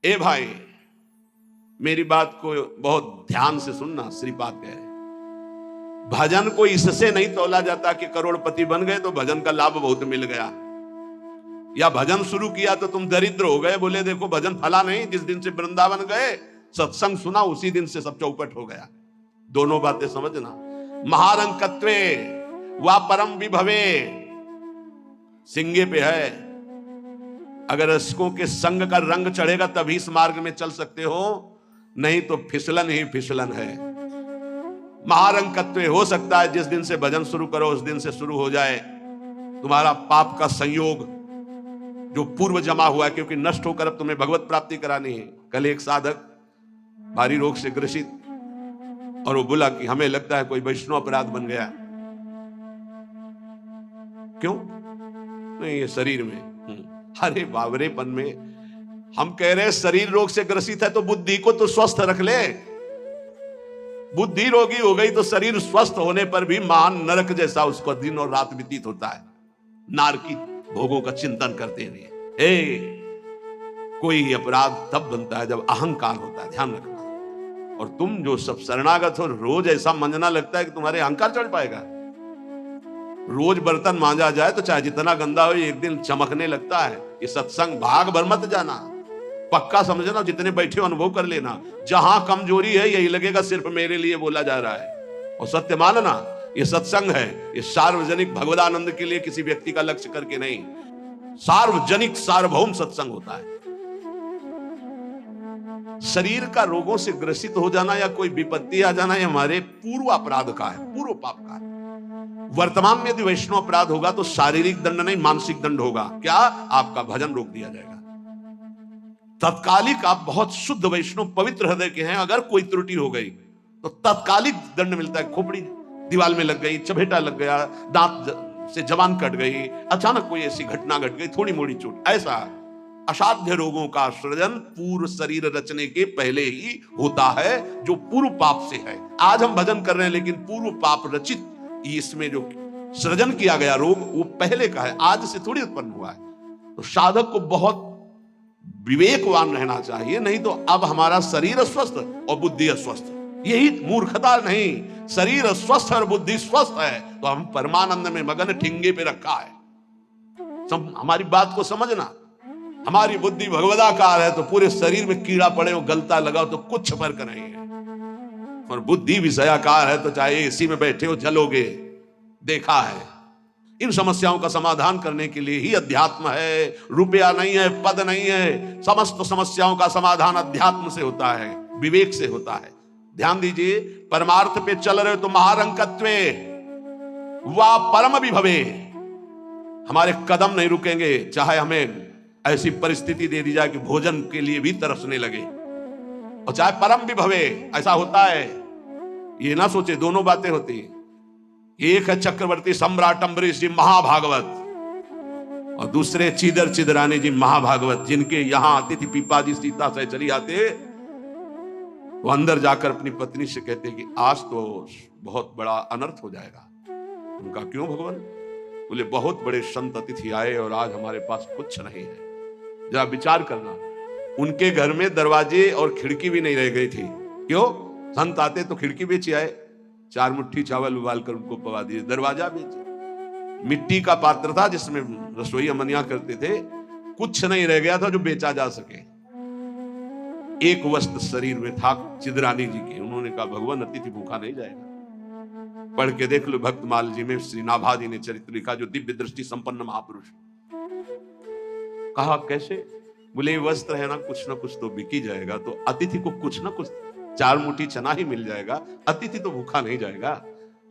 ए भाई, मेरी बात को बहुत ध्यान से सुनना। श्रीपाद कह रहे भजन को इससे नहीं तोला जाता कि करोड़पति बन गए तो भजन का लाभ बहुत मिल गया, या भजन शुरू किया तो तुम दरिद्र हो गए, बोले देखो भजन फला नहीं, जिस दिन से वृंदावन गए सत्संग सुना उसी दिन से सब चौपट हो गया। दोनों बातें समझना। महारंकत्वे वा परम विभवे, सिंगे पे है। अगर रसिकों के संग का रंग चढ़ेगा तभी इस मार्ग में चल सकते हो, नहीं तो फिसलन ही फिसलन है। महारंकत्व हो सकता है जिस दिन से भजन शुरू करो उस दिन से शुरू हो जाए तुम्हारा पाप का संयोग जो पूर्व जमा हुआ है, क्योंकि नष्ट होकर अब तुम्हें भगवत प्राप्ति करानी है। कल एक साधक भारी रोग से ग्रसित, और वो बोला कि हमें लगता है कोई वैष्णव अपराध बन गया। क्यों? नहीं, ये शरीर में। अरे बावरेपन में हम कह रहे शरीर रोग से ग्रसित है तो बुद्धि को तो स्वस्थ रख ले। बुद्धि रोगी हो गई तो शरीर स्वस्थ होने पर भी महान नरक जैसा उसको दिन और रात व्यतीत होता है, नारकी भोगों का चिंतन करते हुए। कोई अपराध तब बनता है जब अहंकार होता है, ध्यान रखना। और तुम जो सब शरणागत हो, रोज ऐसा मंजना लगता है कि तुम्हारे अहंकार चढ़ पाएगा। रोज बर्तन मांजा जाए तो चाहे जितना गंदा हो एक दिन चमकने लगता है। ये सत्संग भाग भर मत जाना, पक्का समझना। जितने बैठे हो अनुभव कर लेना, जहां कमजोरी है यही लगेगा सिर्फ मेरे लिए बोला जा रहा है। और सत्य मानना, ये सत्संग है, ये सार्वजनिक भगवदानंद के लिए किसी व्यक्ति का लक्ष्य करके नहीं, सार्वजनिक सार्वभौम सत्संग होता है। शरीर का रोगों से ग्रसित हो जाना या कोई विपत्ति आ जाना ये हमारे पूर्व अपराध का है, पूर्व पाप का है। वर्तमान में यदि वैष्णव अपराध होगा तो शारीरिक दंड नहीं मानसिक दंड होगा। क्या? आपका भजन रोक दिया जाएगा। तत्कालिक आप बहुत शुद्ध वैष्णव पवित्र हृदय के हैं, अगर कोई त्रुटि हो गई तो तत्कालिक दंड मिलता है। खोपड़ी दीवार में लग गई, चपेटा लग गया, दांत से जबान कट गई, अचानक कोई ऐसी घटना घट गई, थोड़ी मोड़ी चोट, ऐसा असाध्य रोगों का सृजन पूर्व शरीर रचने के पहले ही होता है, जो पूर्व पाप से है। आज हम भजन कर रहे हैं लेकिन पूर्व पाप रचित इसमें जो सृजन किया गया रोग वो पहले का है, आज से थोड़ी उत्पन्न हुआ है। तो साधक को बहुत विवेकवान रहना चाहिए, नहीं तो अब हमारा शरीर स्वस्थ और बुद्धि अस्वस्थ, यही मूर्खता नहीं। शरीर स्वस्थ और बुद्धि स्वस्थ है तो हम परमानंद में मगन, ठिंगे पे रखा है। हमारी बात को समझना। हमारी बुद्धि भगवदाकार है तो पूरे शरीर में कीड़ा पड़े हो, गलता लगाओ तो कुछ फर्क नहीं है। और बुद्धि विषयाकार है तो चाहे एसी में बैठे हो जलोगे, देखा है। इन समस्याओं का समाधान करने के लिए ही अध्यात्म है, रुपया नहीं है, पद नहीं है। समस्त समस्याओं का समाधान अध्यात्म से होता है, विवेक से होता है। ध्यान दीजिए, परमार्थ पे चल रहे हो तो महारंकत्वे वा परम विभवे, हमारे कदम नहीं रुकेंगे चाहे हमें ऐसी परिस्थिति दे दी जाए कि भोजन के लिए भी तरसने लगे, और चाहे परम विभवे। ऐसा होता है, ये ना सोचे दोनों बातें होती हैं। एक है चक्रवर्ती सम्राट अम्बरीश जी महाभागवत, और दूसरे चिदर चिदरानी जी महाभागवत, जिनके यहां आती थी पीपाजी सीता से चली आते, वो अंदर जाकर अपनी पत्नी से कहते कि आज तो बहुत बड़ा अनर्थ हो जाएगा। उनका क्यों भगवान? बोले बहुत बड़े संत अतिथि आए और आज हमारे पास कुछ नहीं है। जरा विचार करना, उनके घर में दरवाजे और खिड़की भी नहीं रह गई थी। क्यों? संत आते तो खिड़की बेची आए, 4 मुट्ठी चावल उबाल कर उनको पवा दिए, दरवाजा बेचे। मिट्टी का पात्र था जिसमें रसोई अमनिया करते थे, कुछ नहीं रह गया था जो बेचा जा सके। एक वस्त्र शरीर में था चिदरानी जी के। उन्होंने कहा भगवान अतिथि भूखा नहीं जाएगा। पढ़ के देख लो भक्तमाल जी में श्री नाभा जी ने चरित्र लिखा, जो दिव्य दृष्टि संपन्न महापुरुष। कहा कैसे? बोले वस्त्र है ना कुछ तो बिकी जाएगा, तो अतिथि को कुछ ना कुछ 4 मुट्ठी चना ही मिल जाएगा। अतिथि तो भूखा नहीं जाएगा,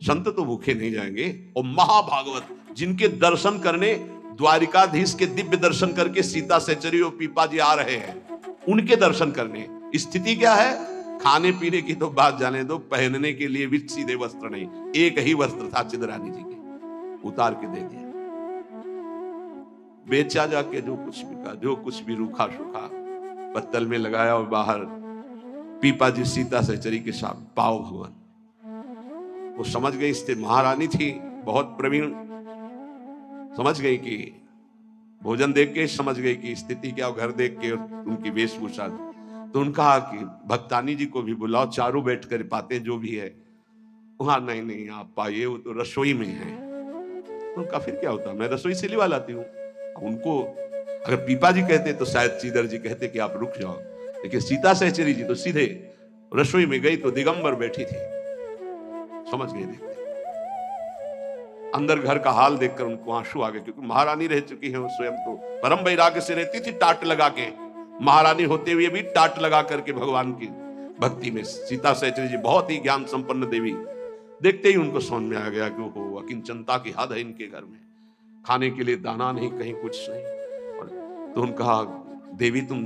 संत तो भूखे नहीं जाएंगे। और महाभागवत जिनके दर्शन करने द्वारिकाधीश के दिव्य दर्शन करके सीता सहचरी और पीपा जी आ रहे हैं, उनके दर्शन करने। स्थिति क्या है? खाने पीने की तो बात जाने दो, पहनने के लिए भी सीधे वस्त्र नहीं। एक ही वस्त्र था चिदरानी जी के, उतार के दे दिया। बेचा जाके जो कुछ बिका, जो कुछ भी रूखा सूखा पत्तल में लगाया और बाहर पीपा जी सीता सहचरी के साथ पाओ भगवान। वो समझ गई, इससे महारानी थी बहुत प्रवीण, समझ गई कि भोजन देख के समझ गई कि स्थिति क्या, घर देख के उनकी वेशभूषा। तो उन्होंने कहा कि भक्तानी जी को भी बुलाओ, चारों बैठ कर पाते जो भी है। वहां नहीं नहीं आप पाइए, वो तो रसोई में है। उनका फिर क्या होता, मैं रसोई से लिवा लाती हूँ। उनको अगर पीपा जी कहते तो शायद चीदर जी कहते कि आप रुक जाओ, लेकिन सीता सहचरी जी तो सीधे रसोई में गई तो दिगंबर बैठी थी। समझ गए, देखते अंदर घर का हाल देखकर उनको आंसू आ गए, क्योंकि महारानी रह चुकी है वो स्वयं तो परम वैराग्य से रहती थी, टाट लगा के। महारानी होते हुए भी टाट लगा करके भगवान की भक्ति में। सीता सहचरी जी बहुत ही ज्ञान संपन्न देवी, देखते ही उनको समझ में आ गया कि वो अकिंचनता की हद है इनके घर में, खाने के लिए दाना नहीं, कहीं कुछ नहीं। तो उन्होंने कहा देवी तुम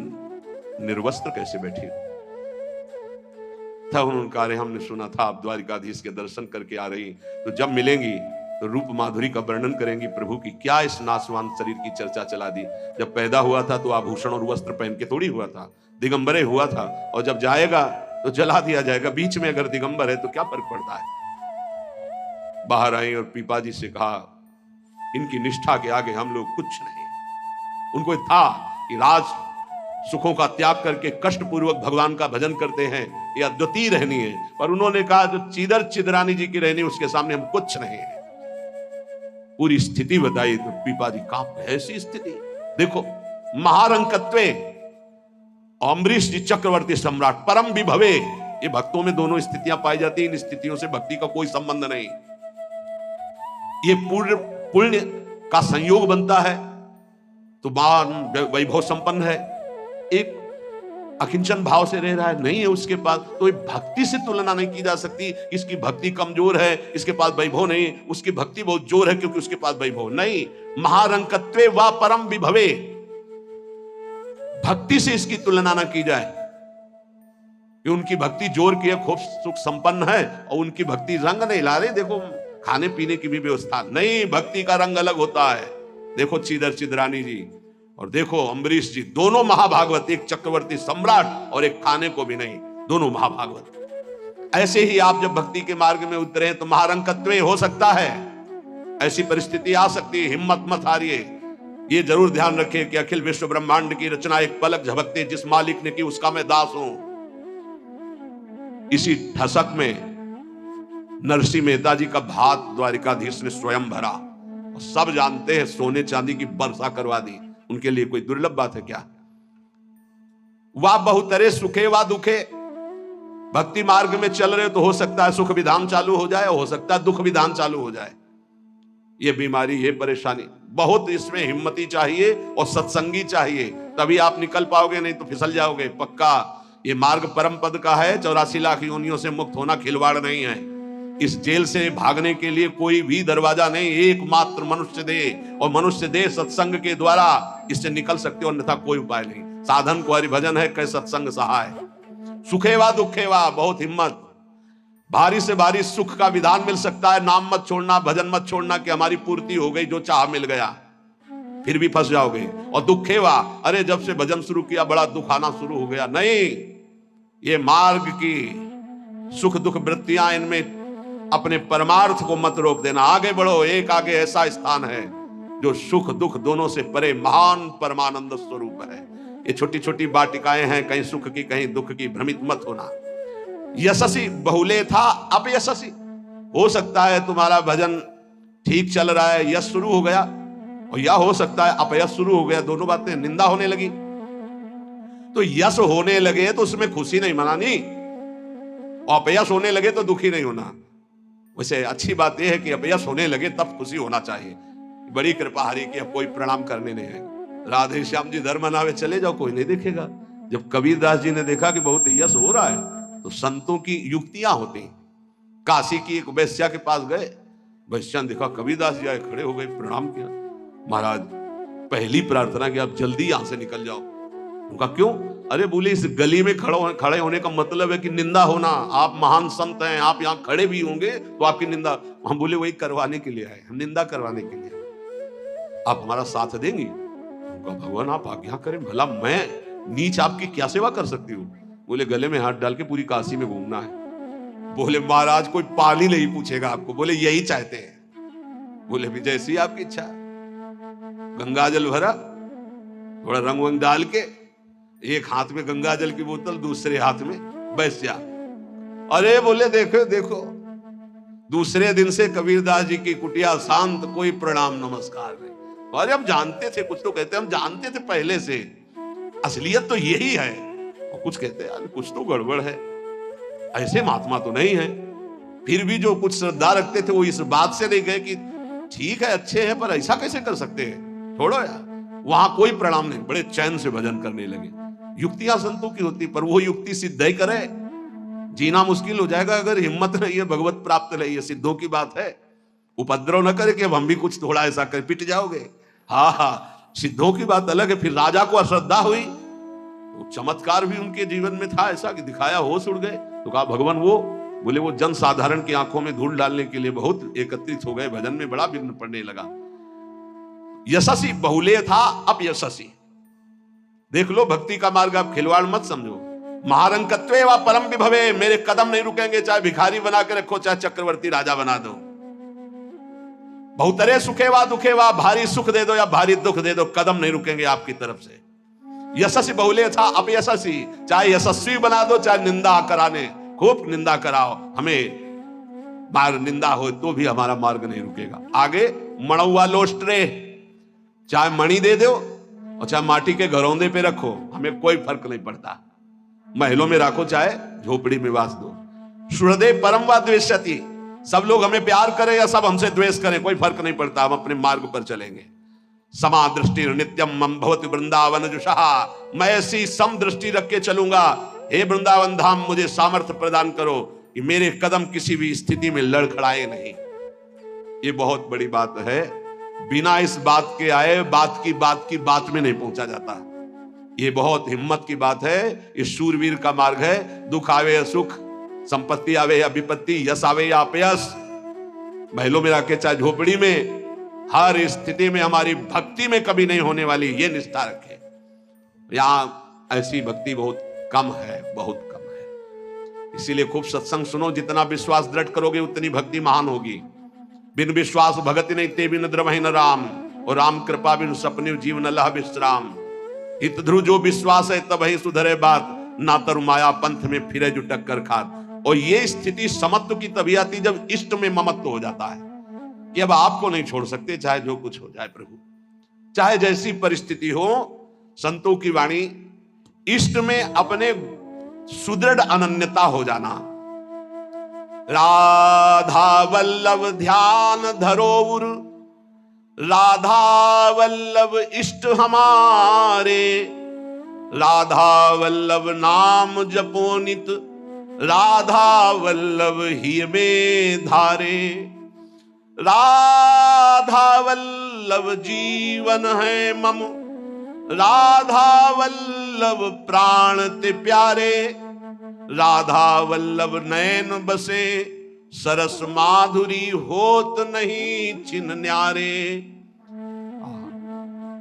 निर्वस्त्र कैसे बैठी हो? तब उन्होंने कहा अरे हमने सुना था आप द्वारिकाधीश के दर्शन करके आ रही, तो जब मिलेंगी तो रूप माधुरी का वर्णन करेंगी प्रभु की। क्या इस नासवान शरीर की चर्चा चला दी। जब पैदा हुआ था तो आभूषण और वस्त्र पहन के थोड़ी हुआ था, दिगंबरे हुआ था, और जब जाएगा तो जला दिया जाएगा। बीच में अगर दिगंबर है तो क्या फर्क पड़ता है। बाहर आई और पीपा जी से कहा इनकी निष्ठा के आगे हम लोग कुछ नहीं। उनको था कि राज सुखों का त्याग करके कष्ट पूर्वक भगवान का भजन करते हैं, ये अद्वितीय रहनी है। पर उन्होंने कहा जो चीदर चिदरानी जी की रहनी उसके सामने हम कुछ नहीं है। पूरी स्थिति बताई तो पीपा जी कांप गए। ऐसी स्थिति देखो, महारंकत्वे अम्बरीश जी चक्रवर्ती सम्राट परम विभवे, ये भक्तों में दोनों स्थितियां पाई जाती हैं। इन स्थितियों से भक्ति का कोई संबंध नहीं। ये पूर्ण पुण्य का संयोग बनता है तो मान वैभव संपन्न है। एक अकिंचन भाव से रह रहा है, नहीं है उसके पास, तो भक्ति से तुलना नहीं की जा सकती। इसकी भक्ति कमजोर है, इसके पास वैभव नहीं, उसकी भक्ति बहुत जोर है क्योंकि उसके पास वैभव नहीं। महारंकत्वे व परम विभवे, भक्ति से इसकी तुलना ना की जाए कि उनकी भक्ति जोर की है, खूब सुख संपन्न है, और उनकी भक्ति रंग नहीं ला रही। देखो खाने पीने की भी व्यवस्था नहीं, भक्ति का रंग अलग होता है। देखो चीदर चिदरानी जी और देखो अम्बरीश जी, दोनों महाभागवत, एक चक्रवर्ती सम्राट और एक खाने को भी नहीं, दोनों महाभागवत। ऐसे ही आप जब भक्ति के मार्ग में उतरे तो महारंकत्व हो सकता है, ऐसी परिस्थिति आ सकती है। हिम्मत मत हारिए। ये जरूर ध्यान रखें कि अखिल विश्व ब्रह्मांड की रचना एक पलक झपकते जिस मालिक ने की उसका मैं दास हूं। इसी ठसक में नरसिंह मेहता जी का भात द्वारिकाधीश ने स्वयं भरा, और सब जानते हैं सोने चांदी की वर्षा करवा दी। उनके लिए कोई दुर्लभ बात है क्या? वाह बहुतरे सुखे वा दुखे, भक्ति मार्ग में चल रहे तो हो सकता है सुख विधान चालू हो जाए, हो सकता है दुख विधान चालू हो जाए। ये बीमारी, ये परेशानी, बहुत इसमें हिम्मती चाहिए और सत्संगी चाहिए, तभी आप निकल पाओगे, नहीं तो फिसल जाओगे पक्का। ये मार्ग परम पद का है, 84 लाख योनियों से मुक्त होना खिलवाड़ नहीं है। इस जेल से भागने के लिए कोई भी दरवाजा नहीं, एकमात्र मनुष्य दे, और मनुष्य दे सत्संग के द्वारा इससे निकल सकते हो, अन्यथा कोई उपाय नहीं। साधन को हरिभजन है, कै सत्संग सहाय। सुखेवा दुखेवा, बहुत हिम्मत। भारी से भारी सुख का विधान मिल सकता है, नाम मत छोड़ना, भजन मत छोड़ना कि हमारी पूर्ति हो गई, जो चाह मिल गया, फिर भी फंस जाओगे। और दुखेवा, अरे जब से भजन शुरू किया बड़ा दुख आना शुरू हो गया। नहीं, ये मार्ग की सुख दुख वृत्तियां, इनमें अपने परमार्थ को मत रोक देना, आगे बढ़ो। एक आगे ऐसा स्थान है जो सुख दुख दोनों से परे महान परमानंद स्वरूप है। ये छोटी छोटी वाटिकाएं हैं, कहीं सुख की कहीं दुख की, भ्रमित मत होना। यशस्वी बहुले था अपयशस्वी, हो सकता है तुम्हारा भजन ठीक चल रहा है, यश शुरू हो गया, और या हो सकता है अपयश शुरू हो गया, दोनों बातें, निंदा होने लगी। तो यश होने लगे तो उसमें खुशी नहीं मनानी, और अपयश होने लगे तो दुखी नहीं होना। वैसे अच्छी बात यह है कि अपयश होने लगे तब खुशी होना चाहिए। बड़ी कृपा हरि की, अब कोई प्रणाम करने नहीं है। राधे श्याम जी धर्म मनावे चले जाओ, कोई नहीं देखेगा। जब कबीरदास जी ने देखा कि बहुत यश हो रहा है तो संतों की युक्तियां होती। काशी की एक वैश्या के पास गए, वैश्या ने देखा कबीरदास जी आए, खड़े हो गए, प्रणाम किया। महाराज पहली प्रार्थना कि आप जल्दी यहां से निकल जाओ। उनका क्यों? अरे बोले इस गली में खड़े होने का मतलब है कि निंदा होना। आप महान संत हैं, आप यहाँ खड़े भी होंगे तो आपकी निंदा। हम बोले वही करवाने के लिए आए, हम निंदा करवाने के लिए। आप हमारा साथ देंगे? उनका भगवान आप आज्ञा करें, भला मैं नीच आपकी क्या सेवा कर सकती हूँ? बोले गले में हाथ डाल के पूरी काशी में घूमना है। बोले महाराज कोई पानी नहीं पूछेगा आपको। बोले यही चाहते हैं। बोले भी जैसी आपकी इच्छा। गंगा जल भरा, थोड़ा रंग वंग डाल के, एक हाथ में गंगा जल की बोतल, दूसरे हाथ में बैस्या। अरे बोले देखो देखो, दूसरे दिन से कबीरदास जी की कुटिया शांत, कोई प्रणाम नमस्कार नहीं। अरे हम जानते थे, कुछ तो कहते हम जानते थे पहले से, असलियत तो यही है। और कुछ कहते हैं कुछ तो गड़बड़ है, ऐसे महात्मा तो नहीं है। फिर भी जो कुछ श्रद्धा रखते थे वो इस बात से नहीं गए कि ठीक है अच्छे हैं पर ऐसा कैसे कर सकते हैं, छोड़ो यार। वहां कोई प्रणाम नहीं, बड़े चैन से भजन करने लगे। युक्तियां संतों की होती, पर वो युक्ति सिद्ध ही करे, जीना मुश्किल हो जाएगा अगर हिम्मत नहीं है, भगवत प्राप्त नहीं है। सिद्धों की बात है, उपद्रव न करे कि अब हम भी कुछ थोड़ा ऐसा कर पिट जाओगे। हाँ हाँ, सिद्धों की बात अलग है। फिर राजा को अश्रद्धा हुई तो चमत्कार भी उनके जीवन में था ऐसा कि दिखाया, होश उड़ गए। तो कहा भगवान वो, बोले वो जन साधारण की आंखों में धूल डालने के लिए बहुत एकत्रित हो गए, भजन में बड़ा विघ्न पड़ने लगा। यशस्वी बहुलेय था, अब यशस्वी। देख लो भक्ति का मार्ग, आप खिलवाड़ मत समझो। महारंकत्वे व परम विभवे, मेरे कदम नहीं रुकेंगे, चाहे भिखारी बना के रखो, चाहे चक्रवर्ती राजा बना दो। बहुतरे सुखे वा दुखे वा, भारी सुख दे दो या भारी दुख दे दो, कदम नहीं रुकेंगे आपकी तरफ से। यशस्वी बहुलेय था, अब यशस्वी, चाहे यशस्वी बना दो, चाहे निंदा कराने, खूब निंदा कराओ, हमें मार्ग निंदा हो तो भी हमारा मार्ग नहीं रुकेगा। आगे मणुआ लोस्ट्रे, चाहे मणि दे दो और चाहे माटी के घरौंदे पे रखो, हमें कोई फर्क नहीं पड़ता। महलों में रखो चाहे झोपड़ी में वास दो। हृदय परम व द्वेष्यति, सब लोग हमें प्यार करें या सब हमसे द्वेष करें, कोई फर्क नहीं पड़ता, हम अपने मार्ग पर चलेंगे। समा दृष्टि नित्यम मम भवति वृंदावन जुषहा, मैं ऐसी सम दृष्टि रख के चलूंगा। हे वृंदावन धाम, मुझे सामर्थ्य प्रदान करो कि मेरे कदम किसी भी स्थिति में लड़खड़ाए नहीं। ये बहुत बड़ी बात है, बिना इस बात के आए बात की बात में नहीं पहुंचा जाता। ये बहुत हिम्मत की बात है, ये शूरवीर का मार्ग है। दुख आवे या सुख, संपत्ति आवे या विपत्ति, यश आवे या अपयश, महलों में रखे चाहे झोपड़ी में, हर स्थिति में हमारी भक्ति में कभी नहीं होने वाली, ये निष्ठा रखे। यहां ऐसी भक्ति बहुत कम है, बहुत कम है। इसीलिए खूब सत्संग सुनो, जितना विश्वास दृढ़ करोगे उतनी भक्ति महान होगी। बिन विश्वास भगति नहीं ते बिन द्रवहि न राम, और राम कृपा बिन सपने जीवन लह विश्राम। हित ध्रुव जो विश्वास है तब ही सुधरे बात, ना तरु माया पंथ में फिरे जो टक्कर खात। और ये स्थिति समत्व की तभी आती जब इष्ट में ममत्व हो जाता है कि अब आपको नहीं छोड़ सकते, चाहे जो कुछ हो जाए प्रभु, चाहे जैसी परिस्थिति हो। संतों की वाणी, इष्ट में अपने सुदृढ़ अनन्यता हो जाना। राधा वल्लभ ध्यान धरोउर, राधा वल्लभ इष्ट हमारे, राधा वल्लभ नाम जपो नित, राधा वल्लभ ही में धारे। राधा वल्लभ जीवन है मम, राधा वल्लभ प्राण ते प्यारे, राधा वल्लभ नयन बसे, सरस माधुरी होत नहीं छिन न्यारे।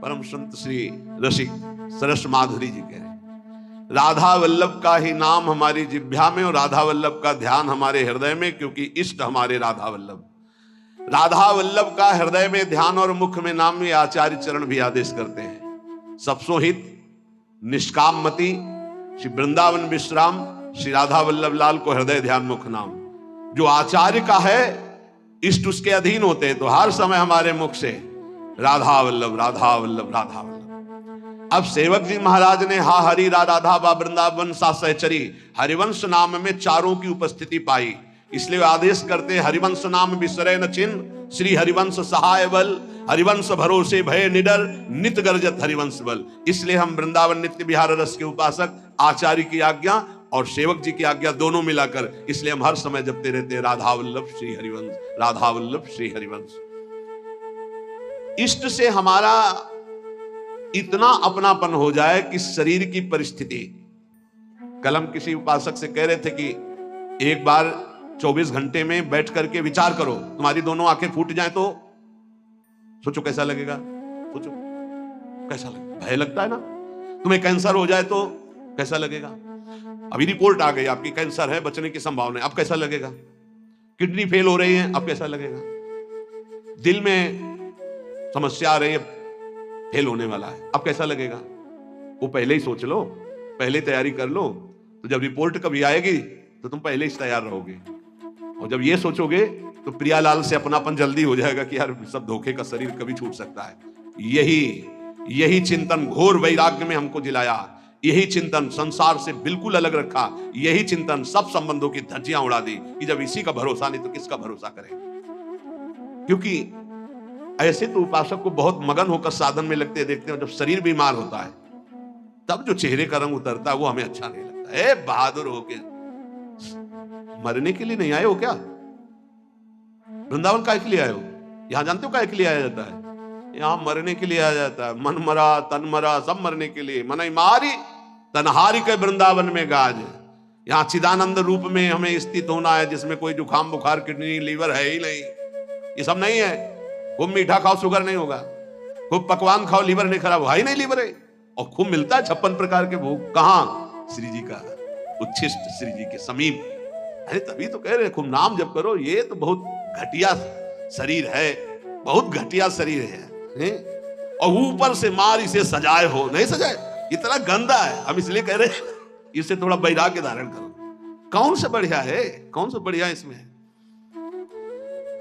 परम संत श्री रसिक सरस माधुरी जी कह रहे, राधा वल्लभ का ही नाम हमारी जिह्वा में और राधा वल्लभ का ध्यान हमारे हृदय में, क्योंकि इष्ट हमारे राधा वल्लभ। राधा वल्लभ का हृदय में ध्यान और मुख में नाम, में आचार्य चरण भी आदेश करते हैं। सबसो हित निष्काम मति श्री वृंदावन विश्राम, श्री राधा वल्लभ लाल को हृदय ध्यान मुख नाम। जो आचार्य का है इष्ट उसके अधीन होते हैं, तो हर समय हमारे मुख से राधा वल्लभ राधा वल्लभ राधा वल्लभ। अब सेवक जी महाराज ने हा हरि राधा बा वृंदावन सा सहचरी, हरिवंश नाम में चारों की उपस्थिति पाई, इसलिए आदेश करते हरिवंश नाम विसरे न चिन्ह, श्री हरिवंश सहाय बल, हरिवंश भरोसे भय निडर, नित गर्जत हरिवंश बल। इसलिए हम वृंदावन नित्य विहार रस के उपासक, आचार्य की आज्ञा और सेवक जी की आज्ञा दोनों मिलाकर, इसलिए हम हर समय जपते रहते हैं राधा वल्लभ श्री हरिवंश, राधा वल्लभ श्री हरिवंश। इष्ट से हमारा इतना अपनापन हो जाए कि शरीर की परिस्थिति, कल हम किसी उपासक से कह रहे थे कि एक बार 24 घंटे में बैठ करके विचार करो, तुम्हारी दोनों आंखें फूट जाए तो सोचो कैसा लगेगा, सोचो कैसा लगेगा। भय लगता है ना। तुम्हें कैंसर हो जाए तो कैसा लगेगा। अभी रिपोर्ट आ गई आपकी कैंसर है, बचने की संभावना है, अब कैसा लगेगा। किडनी फेल हो रही है, अब कैसा लगेगा। दिल में समस्या आ रही है, फेल होने वाला है। अब कैसा लगेगा? वो पहले ही सोच लो, पहले तैयारी कर लो, तो जब रिपोर्ट कभी आएगी तो तुम पहले ही तैयार रहोगे। और जब ये सोचोगे तो प्रियालाल से अपनापन जल्दी हो जाएगा कि यार सब धोखे का शरीर कभी छूट सकता है। यही चिंतन घोर वैराग्य में हमको जिलाया, यही चिंतन संसार से बिल्कुल अलग रखा, यही चिंतन सब संबंधों की धज्जियां उड़ा दी कि जब इसी का भरोसा नहीं तो किसका भरोसा करें। क्योंकि ऐसे तो उपासक को बहुत मगन होकर साधन में लगते देखते हैं, जब शरीर बीमार होता है तब जो चेहरे का रंग उतरता है वो हमें अच्छा नहीं लगता। ए बहादुर होके मरने के लिए नहीं आए हो क्या? वृंदावन काहे के लिए आए हो? यहां जानते हो काहे के लिए आया जाता है? यहां मरने के लिए आया जाता है। मन मरा तन मरा सब मरने के लिए। मन मारी तनहारी के वृंदावन में गाज। यहां चिदानंद रूप में हमें स्थित होना है, जिसमें कोई जुकाम बुखार किडनी लीवर है ही नहीं। ये सब नहीं है। खूब मीठा खाओ शुगर नहीं होगा, खूब पकवान खाओ लीवर नहीं खराब, है ही नहीं लीवर है। और खूब मिलता है 56 प्रकार के भोग। कहां? श्री जी का उच्छिष्ट, श्री जी के समीप। अरे तभी तो कह रहे खूब नाम जप करो। ये तो बहुत घटिया शरीर है, बहुत घटिया शरीर है। और ऊपर से मार इसे सजाए हो, नहीं सजाए, इतना गंदा है। हम इसलिए कह रहे हैं इसे थोड़ा वैराग्य धारण करो। कौन सा बढ़िया है? कौन सा बढ़िया इसमें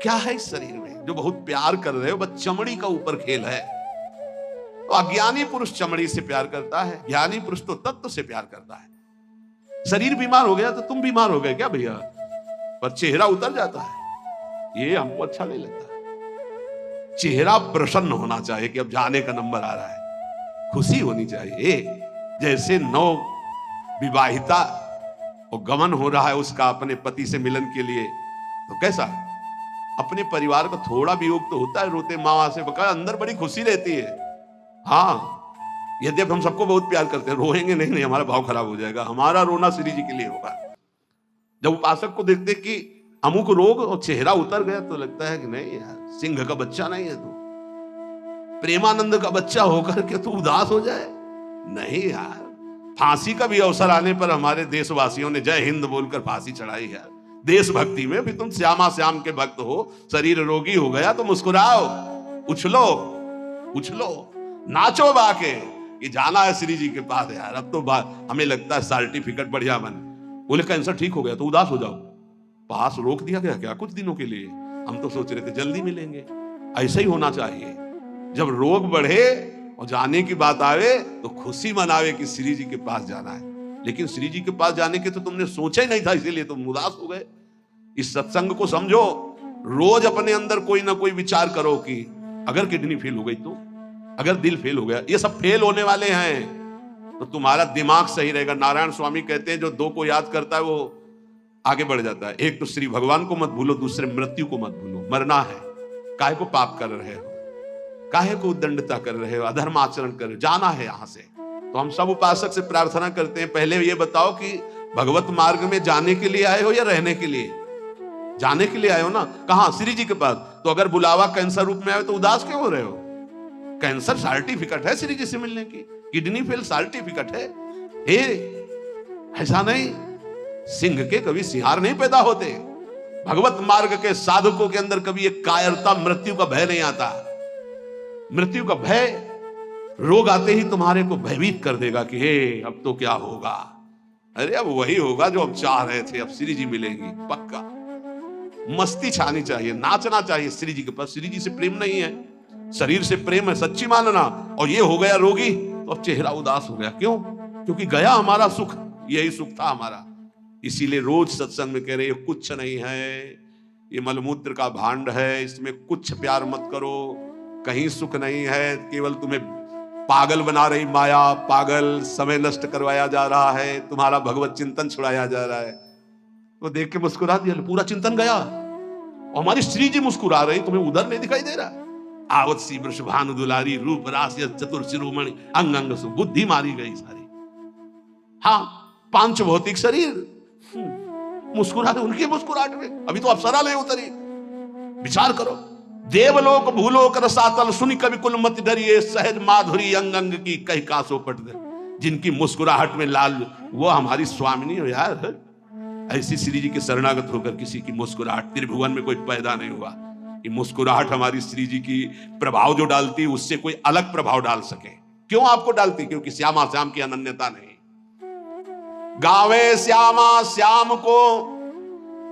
क्या है? इस शरीर में जो बहुत प्यार कर रहे हो, बस चमड़ी का ऊपर खेल है। तो अज्ञानी पुरुष चमड़ी से प्यार करता है, ज्ञानी पुरुष तो तत्व से प्यार करता है। शरीर बीमार हो गया तो तुम बीमार हो गए क्या भैया? पर चेहरा उतर जाता है, ये हमको अच्छा नहीं लगता। चेहरा प्रसन्न होना चाहिए कि अब जाने का नंबर आ रहा है, खुशी होनी चाहिए। जैसे नौ विवाहिता और गमन हो रहा है उसका अपने पति से मिलन के लिए, तो कैसा अपने परिवार का थोड़ा वियोग तो होता है, रोते माँ से बका, अंदर बड़ी खुशी रहती है। हाँ, यद्यप हम सबको बहुत प्यार करते हैं, रोएंगे नहीं, हमारा भाव खराब हो जाएगा। हमारा रोना श्री जी के लिए होगा। जब उपासक को देखते कि अमुक रोग और चेहरा उतर गया तो लगता है कि नहीं यार, सिंह का बच्चा नहीं है तू, प्रेमानंद का बच्चा होकर के तू उदास हो जाए। नहीं यार, फांसी का भी अवसर आने पर हमारे देशवासियों ने जय हिंद बोलकर फांसी चढ़ाई है। देशभक्ति में भी तुम श्यामा श्याम के भक्त हो, शरीर रोगी हो गया तो मुस्कुराओ, उछलो उछलो, नाचो बाके कि जाना है श्री जी के पास यार। अब तो हमें लगता है सर्टिफिकेट बढ़िया बन, बोले कैंसर ठीक हो गया तो उदास हो जाओ, पास रोक दिया गया क्या कुछ दिनों के लिए? हम तो सोच रहे थे जल्दी मिलेंगे। ऐसा ही होना चाहिए। जब रोग बढ़े और जाने की बात आवे तो खुशी मनावे कि श्री जी के पास जाना है। लेकिन श्री जी के पास जाने के तो तुमने सोचा ही नहीं था, इसीलिए तुम उदास हो गए। इस सत्संग को समझो। रोज अपने अंदर कोई ना कोई विचार करो कि अगर किडनी फेल हो गई तो, अगर दिल फेल हो गया, ये सब फेल होने वाले हैं, तो तुम्हारा दिमाग सही रहेगा। नारायण स्वामी कहते हैं जो दो को याद करता है वो आगे बढ़ जाता है। एक तो श्री भगवान को मत भूलो, दूसरे मृत्यु को मत भूलो। मरना है, काहे को पाप कर रहे हो, काहे को उद्दंडता कर रहे हो, अधर्म आचरण कर रहे हो, जाना है यहां से। तो हम सब उपासक से प्रार्थना करते हैं, पहले ये बताओ कि भगवत मार्ग में जाने के लिए आए हो या रहने के लिए? जाने के लिए आए हो ना। कहां? श्री जी के पास। तो अगर बुलावा कैंसर रूप में आए तो उदास क्यों हो रहे हो? कैंसर सर्टिफिकेट है श्री जी से मिलने की, किडनी फेल सर्टिफिकेट है। ऐसा नहीं, सिंह के कभी सिंहार नहीं पैदा होते। भगवत मार्ग के साधकों के अंदर कभी एक कायरता, मृत्यु का भय नहीं आता। मृत्यु का भय रोग आते ही तुम्हारे को भयभीत कर देगा कि हे अब तो क्या होगा। अरे अब वही होगा जो हम चाह रहे थे, अब श्री जी मिलेंगी पक्का। मस्ती छानी चाहिए, नाचना चाहिए श्री जी के पास। श्री जी से प्रेम नहीं है, शरीर से प्रेम है, सच्ची मानना। और ये हो गया रोगी तो अब चेहरा उदास हो गया, क्यों? क्योंकि गया हमारा सुख, यही सुख था हमारा। इसीलिए रोज सत्संग में कह रहे हैं कुछ नहीं है, ये मलमूत्र का भांड है, इसमें कुछ प्यार मत करो, कहीं सुख नहीं है, केवल तुम्हें पागल बना रही माया, पागल समय नष्ट करवाया जा रहा है, तुम्हारा भगवत चिंतन छुड़ाया जा रहा है। तो देख के मुस्कुरा दिया, पूरा चिंतन गया। और हमारी श्री जी मुस्कुरा रही, तुम्हें उधर नहीं दिखाई दे रहा। आवत सी वृष भानु दुलारी, रूप राशि चतुर शिरोमणि, अंग अंग सु बुद्धि मारी गई सारी। हाँ, पांच भौतिक शरीर मुस्कुराते, उनकी मुस्कुराहट में अभी तो अप्सरा नहीं उतरी। विचार करो, देवलोक भूलोक रसातल, सुनी कवि कुल मत डरिए, सहज माधुरी अंग अंग की कही कासो पट दे। जिनकी मुस्कुराहट में लाल, वो हमारी स्वामिनी हो यार। ऐसी श्री जी के शरणागत होकर किसी की मुस्कुराहट त्रिभुवन में कोई पैदा नहीं हुआ। कि मुस्कुराहट हमारी श्री जी की प्रभाव जो डालती उससे कोई अलग प्रभाव डाल सके। क्यों आपको डालती? क्योंकि श्यामा श्याम की अनन्यता नहीं। गावे श्यामा श्याम को,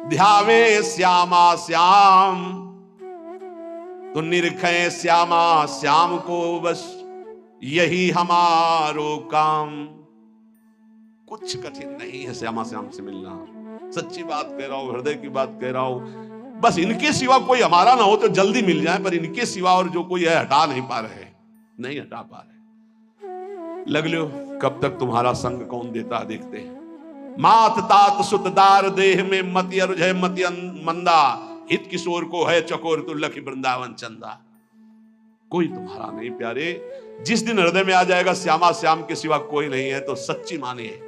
ध्यावे श्यामा श्याम, तो निरखे श्यामा श्याम को, बस यही हमारो काम। कुछ कठिन नहीं है श्यामा श्याम से मिलना। सच्ची बात कह रहा हूं, हृदय की बात कह रहा हूं। बस इनके सिवा कोई हमारा ना हो तो जल्दी मिल जाए, पर इनके सिवा और जो कोई है हटा नहीं पा रहे, नहीं हटा पा रहे। लग लो कब तक तुम्हारा संग कौन देता देखते हैं। मात तात सुतदार देह में मति अरुझय मति मंदा, हित किशोर को है चकोर तु लखी वृंदावन चंदा। कोई तुम्हारा नहीं प्यारे। जिस दिन हृदय में आ जाएगा श्यामा श्याम के सिवा कोई नहीं है, तो सच्ची मानिए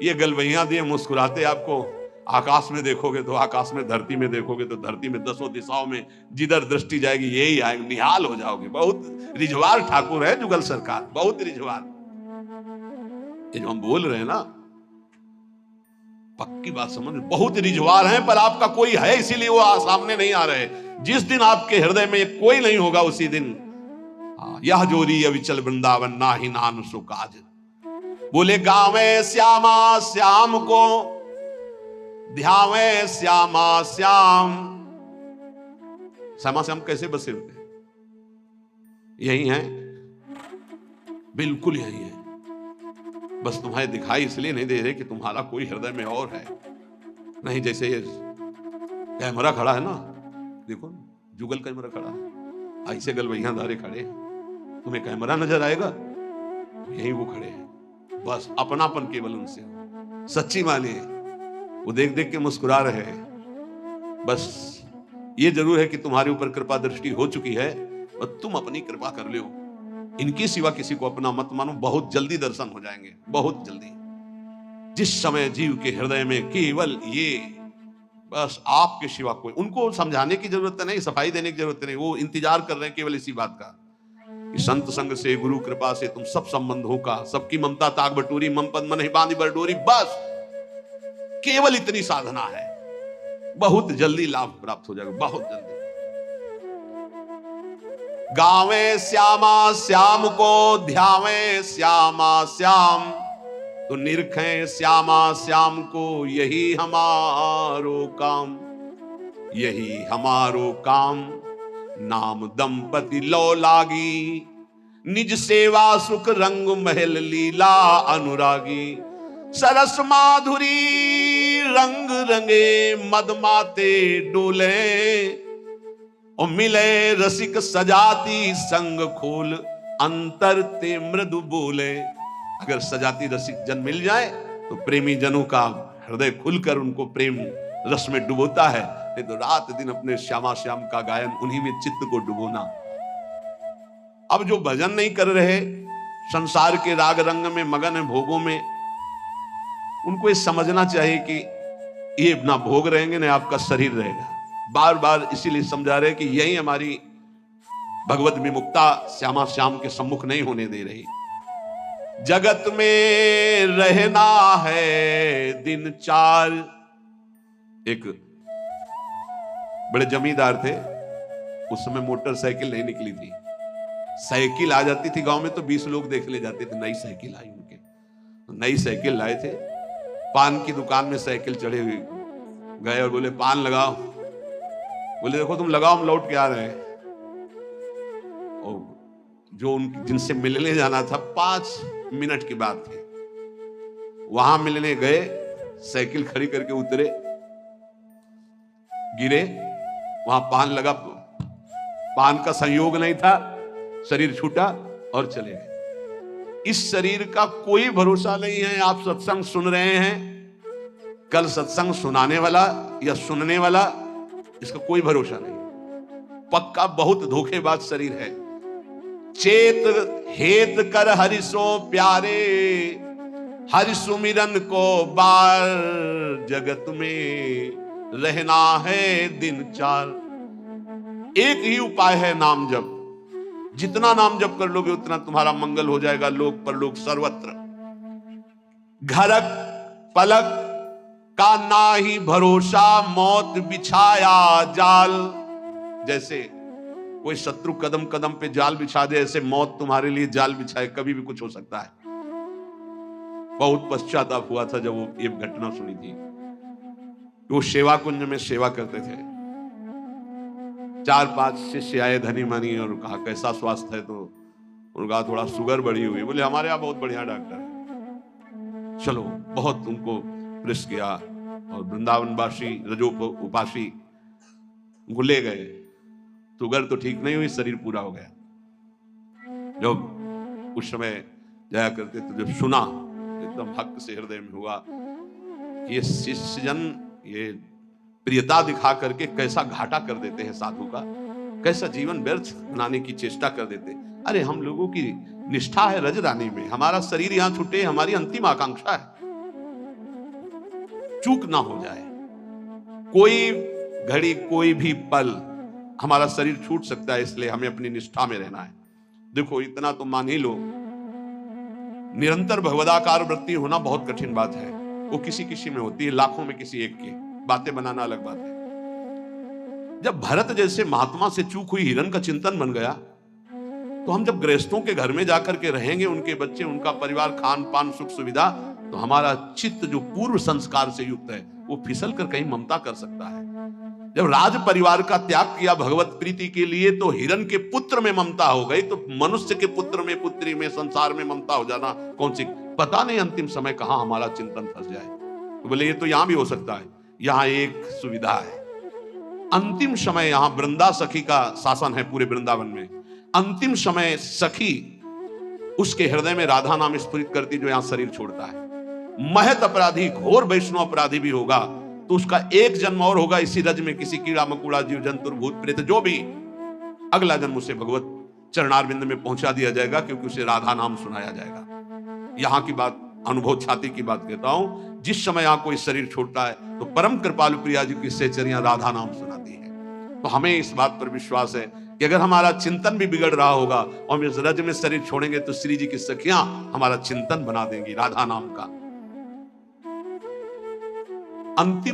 ये गलवैया दिए मुस्कुराते आपको आकाश में देखोगे तो आकाश में, धरती में देखोगे तो धरती में, दसों दिशाओं में जिधर दृष्टि जाएगी यही आएगी, निहाल हो जाओगे। बहुत रिझवार ठाकुर है जुगल सरकार, बहुत रिझवार। ये जो हम बोल रहे हैं ना, पक्की बात समझ, बहुत रिझवार हैं, पर आपका कोई है इसीलिए वो सामने नहीं आ रहे। जिस दिन आपके हृदय में कोई नहीं होगा उसी दिन यह जोरी अविचल वृंदावन ना ही नान सो काज। बोले गावे श्यामा श्याम को, ध्यावे श्यामा श्याम। श्यामा श्याम कैसे बसे होते? यही है, बिल्कुल यही है। बस तुम्हारे दिखाई इसलिए नहीं दे रहे कि तुम्हारा कोई हृदय में और है। नहीं, जैसे ये कैमरा खड़ा है ना, देखो जुगल कैमरा खड़ा है, ऐसे गलवैया धारे खड़े हैं, तुम्हें कैमरा नजर आएगा, यही वो खड़े हैं। बस अपनापन केवल उनसे हो। सच्ची मानिए वो देख देख के मुस्कुरा रहे हैं। बस ये जरूर है कि तुम्हारे ऊपर कृपा दृष्टि हो चुकी है और तुम अपनी कृपा कर लो। इनके सिवा किसी को अपना मत मानो, बहुत जल्दी दर्शन हो जाएंगे, बहुत जल्दी। जिस समय जीव के हृदय में केवल ये, बस आपके सिवा कोई, उनको समझाने की जरूरत नहीं, सफाई देने की जरूरत नहीं, वो इंतजार कर रहे हैं केवल इसी बात का कि संत संग से, गुरु कृपा से तुम सब संबंधों का, सबकी ममता ताक बटोरी, मम पद मन ही बांधी बरडोरी। बस केवल इतनी साधना है, बहुत जल्दी लाभ प्राप्त हो जाएगा, बहुत जल्दी। गावे श्यामा श्याम को, ध्यावे श्यामा श्याम, तो निरखे श्यामा श्याम को, यही हमारो काम, यही हमारो काम। नाम दंपति लो लागी, निज सेवा सुख रंग महल लीला अनुरागी। सरस माधुरी रंग रंगे, मदमाते डोले, और मिले रसिक सजाती संग खोल, अंतर ते मृदु बोले। अगर सजाती रसिक जन मिल जाए तो प्रेमी जनों का हृदय खुलकर उनको प्रेम रस में डुबोता है। नहीं तो रात दिन अपने श्यामा श्याम का गायन, उन्हीं में चित्त को डुबोना। अब जो भजन नहीं कर रहे, संसार के राग रंग में मगन है, भोगों में, उनको ये समझना चाहिए कि ये ना भोग रहेंगे ना आपका शरीर रहेगा। बार बार इसीलिए समझा रहे कि यही हमारी भगवत विमुक्ता श्यामा श्याम के सम्मुख नहीं होने दे रही। जगत में रहना है दिन चार। एक बड़े जमींदार थे, उस समय मोटरसाइकिल नहीं निकली थी। साइकिल आ जाती थी गांव में तो 20 लोग देख ले जाते थे, नई साइकिल आई उनके। तो नई साइकिल लाए थे, पान की दुकान में साइकिल चढ़े हुए गए और बोले पान लगाओ। बोले देखो तुम लगाओ, हम लौट के आ रहे हैं। और जो जिनसे मिलने जाना था 5 मिनट की बात थी, वहां मिलने गए, साइकिल खड़ी करके उतरे, गिरे, वहां पान लगा, पान का संयोग नहीं था, शरीर छूटा और चले गए। इस शरीर का कोई भरोसा नहीं है। आप सत्संग सुन रहे हैं, कल सत्संग सुनाने वाला या सुनने वाला, इसका कोई भरोसा नहीं। पक्का बहुत धोखेबाज शरीर है। चेत हेत कर हरिसो प्यारे, हरि सुमिरन को बार, जगत में रहना है दिन चार। एक ही उपाय है नाम जप। जितना नाम जप कर लोगे उतना तुम्हारा मंगल हो जाएगा, लोक परलोक सर्वत्र। घरक पलक का ना ही भरोसा, मौत बिछाया जाल। जैसे कोई शत्रु कदम कदम पे जाल बिछा दे, ऐसे मौत तुम्हारे लिए जाल बिछाए, कभी भी कुछ हो सकता है। बहुत पश्चाताप हुआ था जब वो ये घटना सुनी थी। वो सेवा कुंज में सेवा करते थे, 4-5 शिष्य आए धनी मनी और कहा कैसा स्वास्थ्य है, तो उन्होंने कहा थोड़ा शुगर बढ़ी हुई। बोले हमारे यहाँ बहुत बढ़िया डॉक्टर है। चलो, बहुत उनको प्रेस किया और वृंदावनवासी रजोप उपासी ले गए। शुगर तो ठीक नहीं हुई, शरीर पूरा हो गया। जब उस समय जाया करते तो जब सुना, एकदम भक्त से हृदय में हुआ कि ये शिष्यजन ये प्रियता दिखा करके कैसा घाटा कर देते हैं साधु का, कैसा जीवन व्यर्थ बनाने की चेष्टा कर देते। अरे हम लोगों की निष्ठा है रजरानी में, हमारा शरीर यहां छूटे हमारी अंतिम आकांक्षा है, चूक ना हो जाए। कोई घड़ी कोई भी पल हमारा शरीर छूट सकता है, इसलिए हमें अपनी निष्ठा में रहना है। देखो इतना तो मान ही लो, निरंतर भगवदाकार वृत्ति होना बहुत कठिन बात है। वो किसी किसी में होती है, लाखों में किसी एक की। बातें बनाना अलग बात है। जब भरत जैसे महात्मा से चूक हुई हिरण का चिंतन बन गया, तो हम जब गृहस्थों के घर में जाकर के रहेंगे, उनके बच्चे, उनका परिवार, खान पान, सुख सुविधा, तो हमारा चित्त जो पूर्व संस्कार से युक्त है वो फिसल कर कहीं ममता कर सकता है। जब राज परिवार का त्याग किया भगवत प्रीति के लिए, तो हिरण के पुत्र में ममता हो गई, तो मनुष्य के पुत्र में, पुत्री में, संसार में ममता हो जाना कौन सी? पता नहीं अंतिम समय कहां हमारा चिंतन फंस जाए। तो बोले ये तो यहां भी हो सकता है। यहां एक सुविधा है, अंतिम समय यहां वृंदा सखी का शासन है पूरे वृंदावन में। अंतिम समय सखी उसके हृदय में राधा नाम स्फुरित करती, जो यहां शरीर छोड़ता है। महत अपराधी, घोर वैष्णव अपराधी भी होगा तो उसका एक जन्म और होगा इसी रज में, किसी कीड़ा मकुड़ा, जीव जंतु, भूत प्रेत, जो भी, अगला जन्म उसे भगवत चरणारविंद में पहुंचा दिया जाएगा, क्योंकि उसे राधा नाम सुनाया जाएगा। यहां की बात, अनुभव छाती की बात कहता हूं। जिस समय यहां कोई शरीर छोड़ता है तो परम कृपालु प्रिया जी की सहचरियां राधा नाम सुनाती है। तो हमें इस बात पर विश्वास है कि अगर हमारा चिंतन भी बिगड़ रहा होगा और हम इस रज में शरीर छोड़ेंगे, तो श्री जी की सखियां हमारा चिंतन बना देंगी राधा नाम का। अंतिम